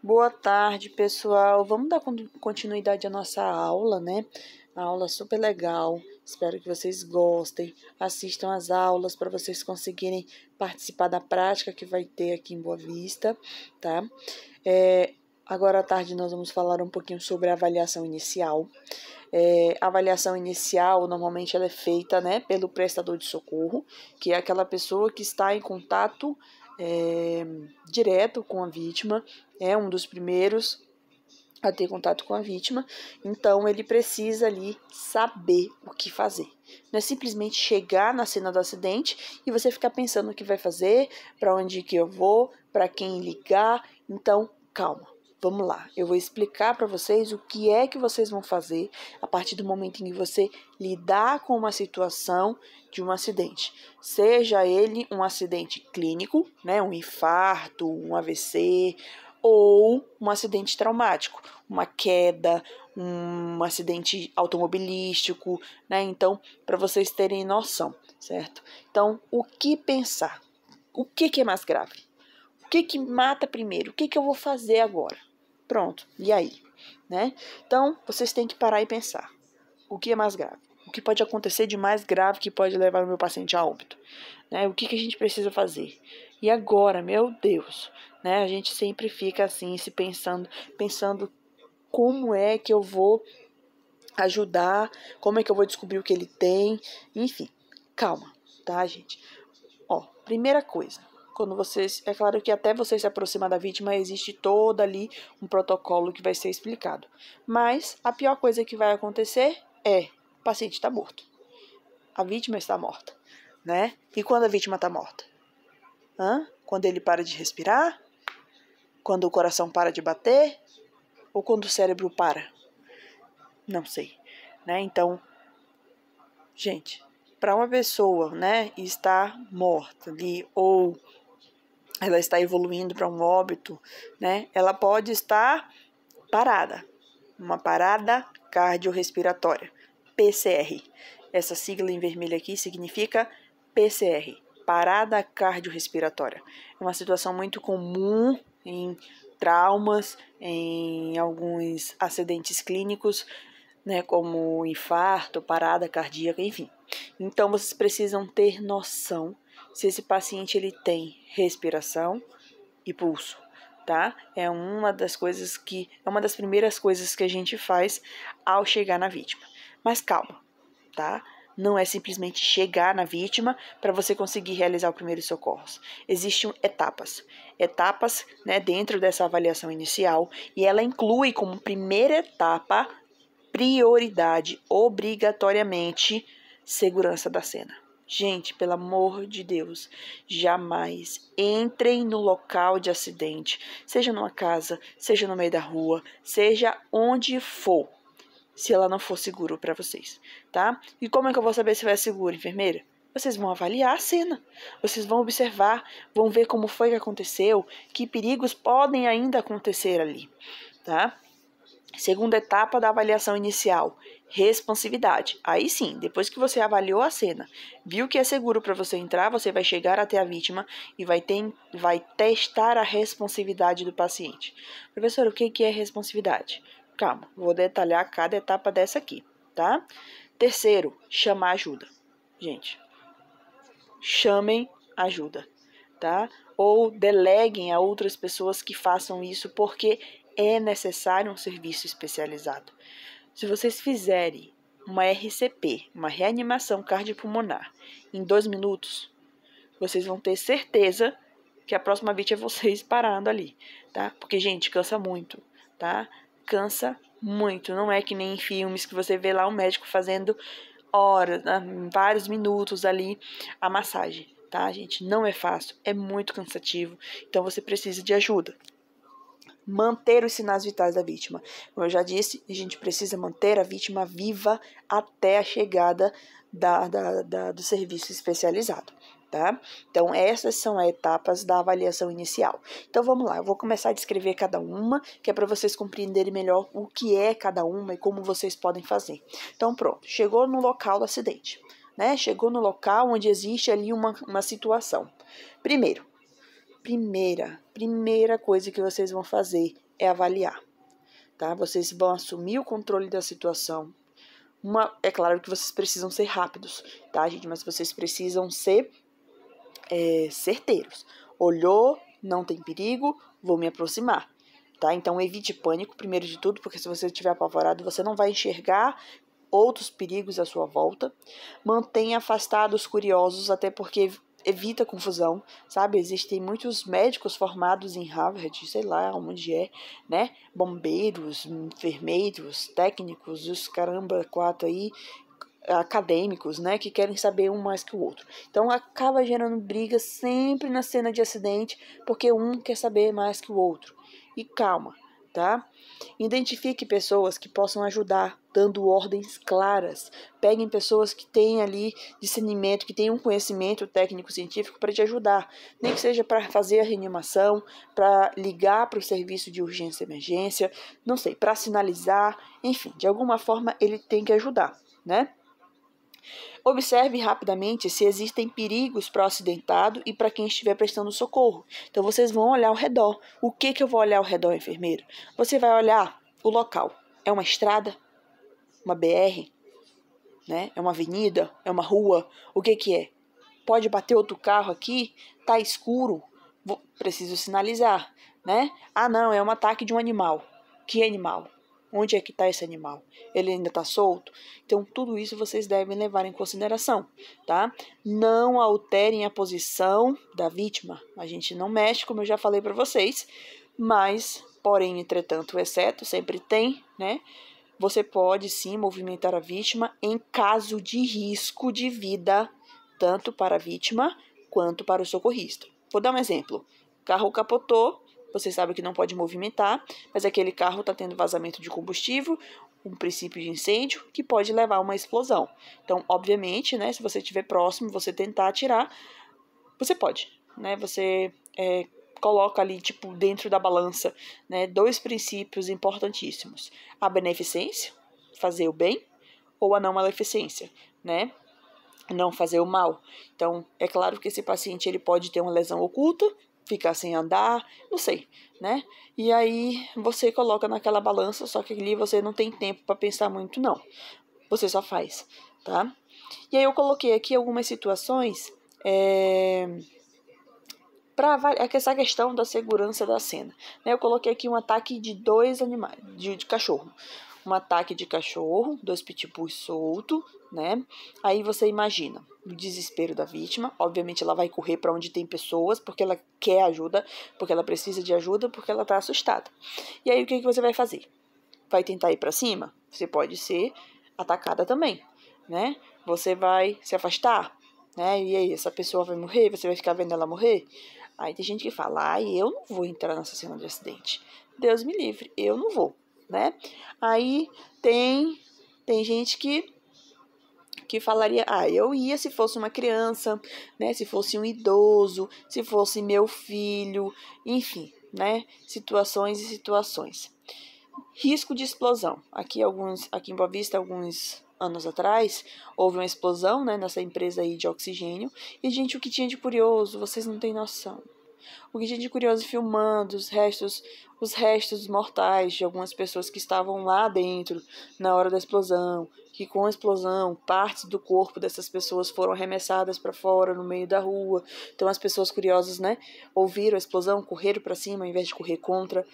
Boa tarde, pessoal. Vamos dar continuidade à nossa aula, né? A aula super legal. Espero que vocês gostem. Assistam as aulas para vocês conseguirem participar da prática que vai ter aqui em Boa Vista, tá? Agora à tarde nós vamos falar um pouquinho sobre a avaliação inicial. A avaliação inicial, normalmente ela é feita, né, pelo prestador de socorro, que é aquela pessoa que está em contato direto com a vítima, é um dos primeiros a ter contato com a vítima, então ele precisa ali saber o que fazer. Não é simplesmente chegar na cena do acidente e você ficar pensando o que vai fazer, para onde que eu vou, para quem ligar. Então, calma. Vamos lá, eu vou explicar para vocês o que é que vocês vão fazer a partir do momento em que você lidar com uma situação de um acidente. Seja ele um acidente clínico, né, um infarto, um AVC, ou um acidente traumático, uma queda, um acidente automobilístico, né? Então, para vocês terem noção, certo? Então, o que pensar? O que é mais grave? O que mata primeiro? O que eu vou fazer agora? Pronto, e aí? Né? Então, vocês têm que parar e pensar. O que é mais grave? O que pode acontecer de mais grave que pode levar o meu paciente a óbito? Né? O que a gente precisa fazer? E agora, meu Deus, né? A gente sempre fica assim, se pensando como é que eu vou ajudar, como é que eu vou descobrir o que ele tem, enfim, calma, tá, gente? Ó, primeira coisa, quando vocês, é claro que até você se aproximar da vítima, existe todo ali um protocolo que vai ser explicado. Mas a pior coisa que vai acontecer é, o paciente está morto. A vítima está morta, né? E quando a vítima está morta? Quando ele para de respirar? Quando o coração para de bater? Ou quando o cérebro para? Não sei, né? Então, gente, para uma pessoa, né, estar morta ali ou ela está evoluindo para um óbito, né, ela pode estar parada, uma parada cardiorrespiratória, PCR. Essa sigla em vermelho aqui significa PCR, parada cardiorrespiratória. É uma situação muito comum em traumas, em alguns acidentes clínicos, né, como infarto, parada cardíaca, enfim. Então, vocês precisam ter noção se esse paciente ele tem respiração e pulso, tá? É uma das primeiras coisas que a gente faz ao chegar na vítima. Mas calma, tá? Não é simplesmente chegar na vítima para você conseguir realizar o primeiro socorro. Existem etapas, né, dentro dessa avaliação inicial, e ela inclui como primeira etapa, prioridade, obrigatoriamente, segurança da cena. Gente, pelo amor de Deus, jamais entrem no local de acidente, seja numa casa, seja no meio da rua, seja onde for, se ela não for seguro para vocês, tá? E como é que eu vou saber se vai seguro, enfermeira? Vocês vão avaliar a cena, vocês vão observar, vão ver como foi que aconteceu, que perigos podem ainda acontecer ali, tá? Segunda etapa da avaliação inicial, responsividade. Aí sim, depois que você avaliou a cena, viu que é seguro para você entrar, você vai chegar até a vítima e vai testar a responsividade do paciente. Professor, o que é responsividade? Calma, vou detalhar cada etapa dessa aqui, tá? Terceiro, chamar ajuda. Gente, chamem ajuda, tá? Ou deleguem a outras pessoas que façam isso, porque é necessário um serviço especializado. Se vocês fizerem uma RCP, uma reanimação cardiopulmonar, em 2 minutos, vocês vão ter certeza que a próxima vítima é vocês parando ali, tá? Porque, gente, cansa muito, tá? Cansa muito. Não é que nem em filmes que você vê lá um médico fazendo horas, vários minutos ali a massagem, tá, gente? Não é fácil, é muito cansativo, então você precisa de ajuda. Manter os sinais vitais da vítima. Como eu já disse, a gente precisa manter a vítima viva até a chegada do serviço especializado, tá? Então, essas são as etapas da avaliação inicial. Então, vamos lá, eu vou começar a descrever cada uma, que é para vocês compreenderem melhor o que é cada uma e como vocês podem fazer. Então, pronto, chegou no local do acidente, né? Chegou no local onde existe ali uma situação. Primeiro, primeira coisa que vocês vão fazer é avaliar, tá? Vocês vão assumir o controle da situação. É claro que vocês precisam ser rápidos, tá, gente? Mas vocês precisam ser certeiros. Olhou, não tem perigo, vou me aproximar, tá? Então evite pânico, primeiro de tudo, porque se você estiver apavorado, você não vai enxergar outros perigos à sua volta. Mantenha afastados os curiosos, até porque evita confusão, sabe? Existem muitos médicos formados em Harvard, sei lá onde né? Bombeiros, enfermeiros, técnicos, os caramba, quatro aí, acadêmicos, né, que querem saber um mais que o outro. Então acaba gerando briga sempre na cena de acidente, porque um quer saber mais que o outro. E calma, tá? Identifique pessoas que possam ajudar, dando ordens claras. Peguem pessoas que têm ali discernimento, que têm um conhecimento técnico-científico para te ajudar. Nem que seja para fazer a reanimação, para ligar para o serviço de urgência e emergência, não sei, para sinalizar, enfim, de alguma forma ele tem que ajudar, né? Observe rapidamente se existem perigos para o acidentado e para quem estiver prestando socorro. Então, vocês vão olhar ao redor. O que eu vou olhar ao redor, enfermeiro? Você vai olhar o local. É uma estrada? Uma BR? Né? É uma avenida? É uma rua? O que é? Pode bater outro carro aqui? Tá escuro? Preciso sinalizar, né? Ah, não, é um ataque de um animal. Que animal? Onde é que está esse animal? Ele ainda está solto? Então, tudo isso vocês devem levar em consideração, tá? Não alterem a posição da vítima. A gente não mexe, como eu já falei para vocês, mas, porém, entretanto, exceto, sempre tem, né? Você pode, sim, movimentar a vítima em caso de risco de vida, tanto para a vítima quanto para o socorrista. Vou dar um exemplo. Carro capotou, você sabe que não pode movimentar, mas aquele carro está tendo vazamento de combustível, um princípio de incêndio que pode levar a uma explosão. Então, obviamente, né, se você estiver próximo, você tentar atirar, você pode, né? Você coloca ali, tipo, dentro da balança, né, dois princípios importantíssimos. A beneficência, fazer o bem, ou a não maleficência, né? Não fazer o mal. Então, é claro que esse paciente ele pode ter uma lesão oculta, ficar sem andar, não sei, né? E aí você coloca naquela balança, só que ali você não tem tempo para pensar muito, não. Você só faz, tá? E aí eu coloquei aqui algumas situações para essa questão da segurança da cena. Eu coloquei aqui um ataque de dois animais, de cachorro. Um ataque de cachorro, dois pitbulls soltos, né? Aí você imagina o desespero da vítima. Obviamente ela vai correr para onde tem pessoas, porque ela quer ajuda, porque ela precisa de ajuda, porque ela está assustada. E aí o que você vai fazer? Vai tentar ir para cima? Você pode ser atacada também, né? Você vai se afastar, né? E aí essa pessoa vai morrer? Você vai ficar vendo ela morrer? Aí tem gente que fala, eu não vou entrar nessa cena de acidente. Deus me livre, eu não vou, né? Aí tem gente que falaria, eu ia se fosse uma criança, né? Se fosse um idoso, se fosse meu filho, enfim, né? Situações e situações. Risco de explosão. Aqui em Boa Vista, alguns anos atrás, houve uma explosão, né, nessa empresa aí de oxigênio. E, gente, o que tinha de curioso, vocês não têm noção. O que tinha de curioso filmando os restos mortais de algumas pessoas que estavam lá dentro na hora da explosão, que com a explosão, partes do corpo dessas pessoas foram arremessadas para fora, no meio da rua. Então as pessoas curiosas, né, ouviram a explosão, correram para cima ao invés de correr contra,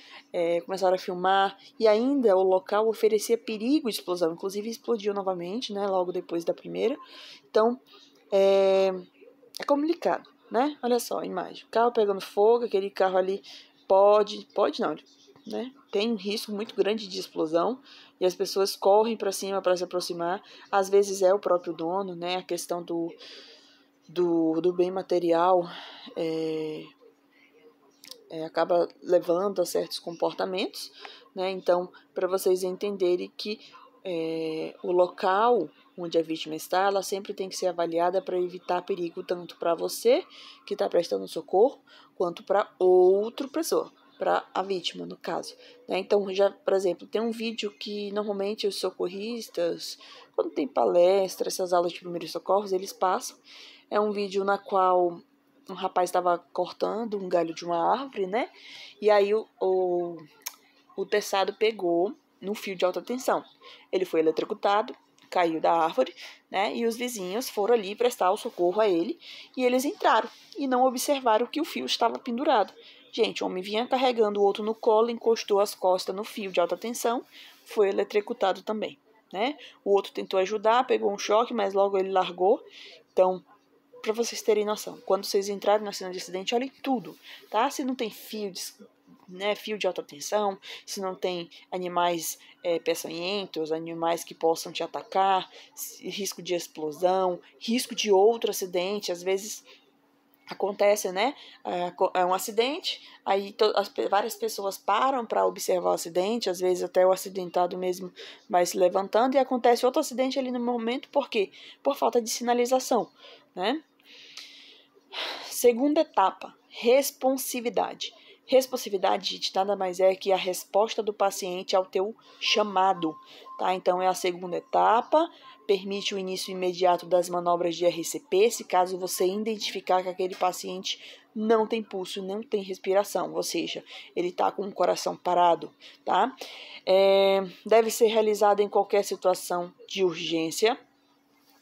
começaram a filmar, e ainda o local oferecia perigo de explosão, inclusive explodiu novamente, né, logo depois da primeira. Então, é complicado, né? Olha só a imagem. O carro pegando fogo, aquele carro ali pode não, né? Tem um risco muito grande de explosão e as pessoas correm para cima para se aproximar. Às vezes é o próprio dono, né? A questão do bem material acaba levando a certos comportamentos, né? Então, para vocês entenderem que o local onde a vítima está, ela sempre tem que ser avaliada para evitar perigo tanto para você que está prestando socorro, quanto para outra pessoa, para a vítima, no caso. Né? Então, já, por exemplo, tem um vídeo que normalmente os socorristas, quando tem palestra, essas aulas de primeiros socorros, eles passam. É um vídeo na qual um rapaz estava cortando um galho de uma árvore, né? E aí o teçado pegou no fio de alta tensão. Ele foi eletrocutado, caiu da árvore, né? E os vizinhos foram ali prestar o socorro a ele. E eles entraram e não observaram que o fio estava pendurado. Gente, o homem vinha carregando o outro no colo, encostou as costas no fio de alta tensão, foi eletrocutado também, né? O outro tentou ajudar, pegou um choque, mas logo ele largou. Então, para vocês terem noção, quando vocês entrarem na cena de acidente, olhem tudo, tá? Se não tem fio de alta tensão, se não tem animais peçonhentos, animais que possam te atacar, risco de explosão, risco de outro acidente, às vezes acontece, né? É um acidente, aí várias pessoas param para observar o acidente, às vezes até o acidentado mesmo vai se levantando e acontece outro acidente ali no momento, por quê? Por falta de sinalização, né? Segunda etapa, responsividade. Responsividade, gente, nada mais é que a resposta do paciente ao teu chamado, tá? Então, é a segunda etapa, permite o início imediato das manobras de RCP, se caso você identificar que aquele paciente não tem pulso, não tem respiração, ou seja, ele está com o coração parado, tá? Deve ser realizada em qualquer situação de urgência.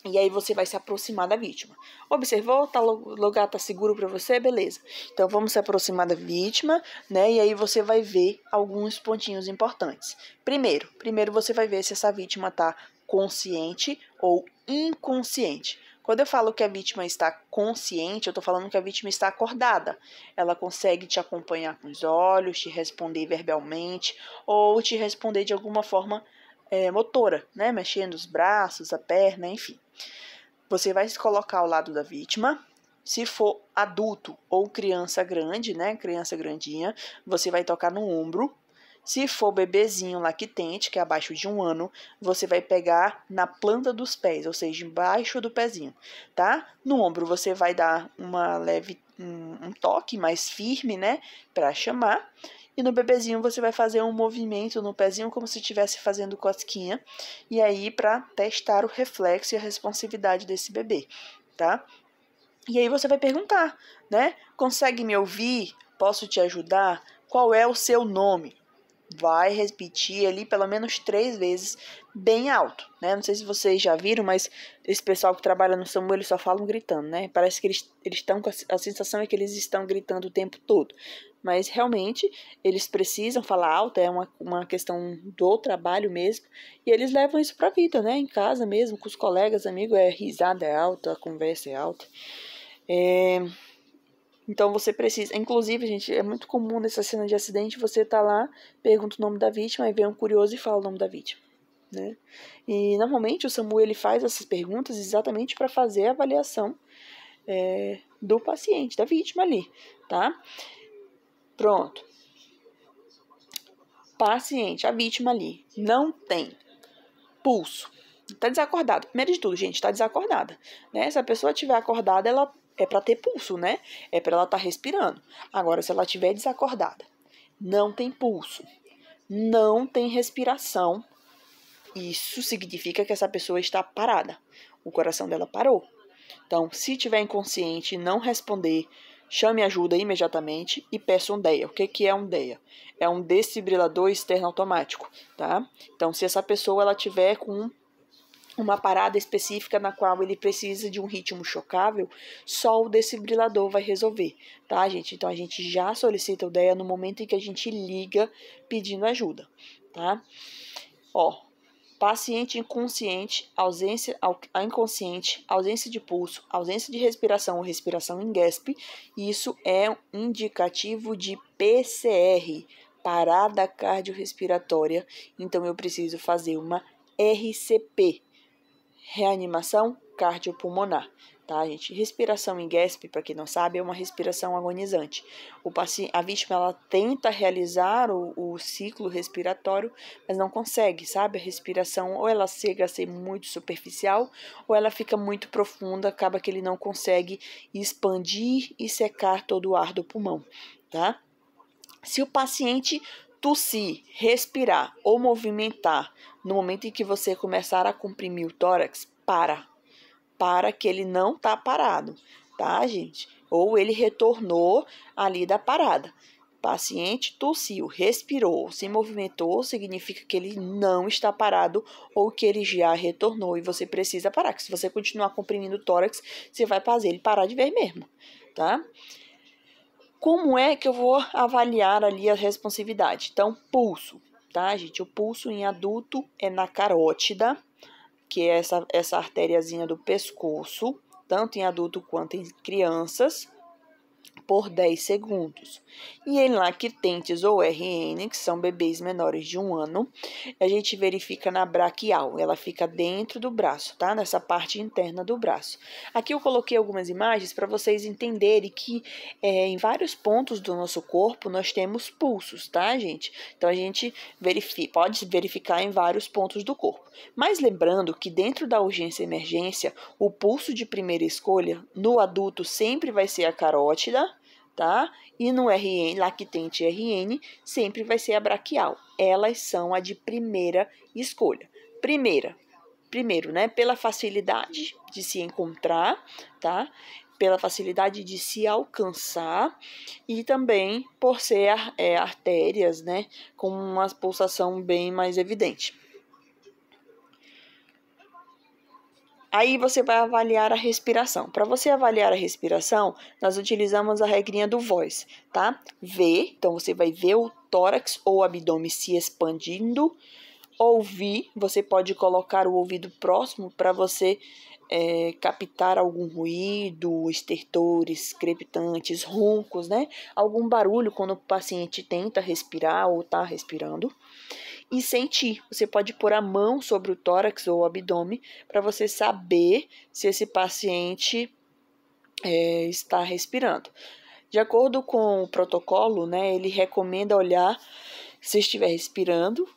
E aí você vai se aproximar da vítima. Observou? O lugar está seguro para você? Beleza. Então vamos se aproximar da vítima, né? E aí você vai ver alguns pontinhos importantes. Primeiro você vai ver se essa vítima está consciente ou inconsciente. Quando eu falo que a vítima está consciente, eu estou falando que a vítima está acordada. Ela consegue te acompanhar com os olhos, te responder verbalmente ou te responder de alguma forma motora, né? Mexendo os braços, a perna, enfim. Você vai se colocar ao lado da vítima. Se for adulto ou criança grande, né? Criança grandinha, você vai tocar no ombro. Se for bebezinho lactente, que é abaixo de 1 ano, você vai pegar na planta dos pés, ou seja, embaixo do pezinho, tá? No ombro você vai dar um toque mais firme, né? Para chamar. E no bebezinho você vai fazer um movimento no pezinho como se estivesse fazendo cosquinha. E aí para testar o reflexo e a responsividade desse bebê, tá? E aí você vai perguntar, né? Consegue me ouvir? Posso te ajudar? Qual é o seu nome? Vai repetir ali pelo menos 3 vezes, bem alto, né? Não sei se vocês já viram, mas esse pessoal que trabalha no SAMU, eles só falam gritando, né? Parece que eles estão com a sensação é que eles estão gritando o tempo todo. Mas realmente eles precisam falar alto, é uma questão do trabalho mesmo, e eles levam isso pra vida, né? Em casa mesmo, com os colegas, amigos, risada é alta, a conversa é alta. Então você precisa, inclusive, gente, é muito comum nessa cena de acidente você tá lá, pergunta o nome da vítima, aí vem um curioso e fala o nome da vítima, né? E normalmente o SAMU ele faz essas perguntas exatamente para fazer a avaliação do paciente, da vítima ali, tá? Pronto. Paciente, a vítima ali, não tem pulso, tá desacordada. Primeiro de tudo, gente, tá desacordada, né? Se a pessoa estiver acordada, ela é para ter pulso, né? É para ela estar respirando. Agora, se ela estiver desacordada, não tem pulso, não tem respiração, isso significa que essa pessoa está parada. O coração dela parou. Então, se estiver inconsciente e não responder, chame ajuda imediatamente e peça um DEA. O que é um DEA? É um desfibrilador externo automático, tá? Então, se essa pessoa ela tiver com uma parada específica na qual ele precisa de um ritmo chocável, só o desfibrilador vai resolver, tá, gente? Então, a gente já solicita o DEA no momento em que a gente liga pedindo ajuda, tá? Paciente inconsciente, inconsciente, ausência de pulso, ausência de respiração ou respiração em gasp, isso é um indicativo de PCR, parada cardiorrespiratória, então eu preciso fazer uma RCP, reanimação cardiopulmonar, tá, gente? Respiração em gasp, para quem não sabe, é uma respiração agonizante. A vítima, ela tenta realizar o ciclo respiratório, mas não consegue, sabe? A respiração, ou ela chega a ser muito superficial, ou ela fica muito profunda, acaba que ele não consegue expandir e secar todo o ar do pulmão, tá? Se o paciente tossir, respirar ou movimentar no momento em que você começar a comprimir o tórax, para que ele não tá parado, tá, gente? ou ele retornou ali da parada. Paciente tossiu, respirou, se movimentou, significa que ele não está parado ou que ele já retornou e você precisa parar. Que se você continuar comprimindo o tórax, você vai fazer ele parar de ver mesmo, tá? Como é que eu vou avaliar ali a responsividade? Então, pulso, tá, gente? O pulso em adulto é na carótida, que é essa artériazinha do pescoço, tanto em adulto quanto em crianças, por 10 segundos. E em lactentes ou RN, que são bebês menores de 1 ano, a gente verifica na braquial, ela fica dentro do braço, tá? Nessa parte interna do braço. Aqui eu coloquei algumas imagens para vocês entenderem que em vários pontos do nosso corpo nós temos pulsos, tá, gente? Então a gente pode verificar em vários pontos do corpo. Mas lembrando que dentro da urgência e emergência, o pulso de primeira escolha no adulto sempre vai ser a carótida, tá? E no RN, lactente RN, sempre vai ser a braquial. Elas são a de primeira escolha. Primeiro, né? Pela facilidade de se encontrar, tá? Pela facilidade de se alcançar e também por ser artérias, né? Com uma pulsação bem mais evidente. Aí você vai avaliar a respiração. Para você avaliar a respiração, nós utilizamos a regrinha do Voice, tá? Ver, então você vai ver o tórax ou o abdômen se expandindo. Ouvir, você pode colocar o ouvido próximo para você captar algum ruído, estertores, crepitantes, roncos, né? Algum barulho quando o paciente tenta respirar ou está respirando. E sentir, você pode pôr a mão sobre o tórax ou o abdômen para você saber se esse paciente está respirando. De acordo com o protocolo, né, ele recomenda olhar se estiver respirando,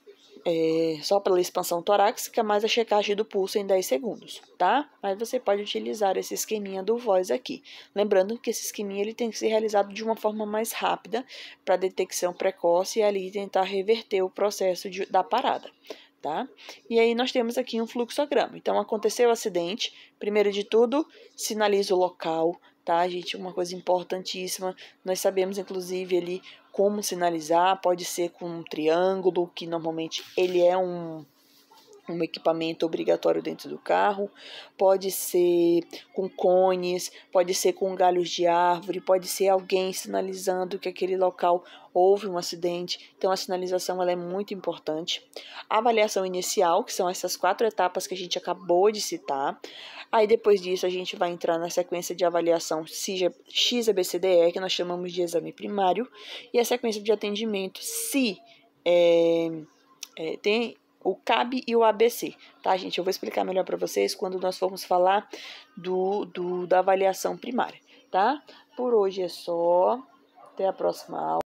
só pela expansão torácica, mais a checagem do pulso em 10 segundos, tá? Mas você pode utilizar esse esqueminha do Voice aqui. Lembrando que esse esqueminha ele tem que ser realizado de uma forma mais rápida para detecção precoce e ali tentar reverter o processo da parada, tá? E aí nós temos aqui um fluxograma. Então, aconteceu o acidente, primeiro de tudo, sinaliza o local, tá, gente? Uma coisa importantíssima, nós sabemos, inclusive, ali como sinalizar, pode ser com um triângulo, que normalmente ele é um equipamento obrigatório dentro do carro, pode ser com cones, pode ser com galhos de árvore, pode ser alguém sinalizando que aquele local houve um acidente. Então a sinalização ela é muito importante. A avaliação inicial, que são essas 4 etapas que a gente acabou de citar. Aí depois disso a gente vai entrar na sequência de avaliação XABCDE, que nós chamamos de exame primário, e a sequência de atendimento se tem o CAB e o ABC, tá, gente? Eu vou explicar melhor para vocês quando nós formos falar da avaliação primária, tá? Por hoje é só. Até a próxima aula.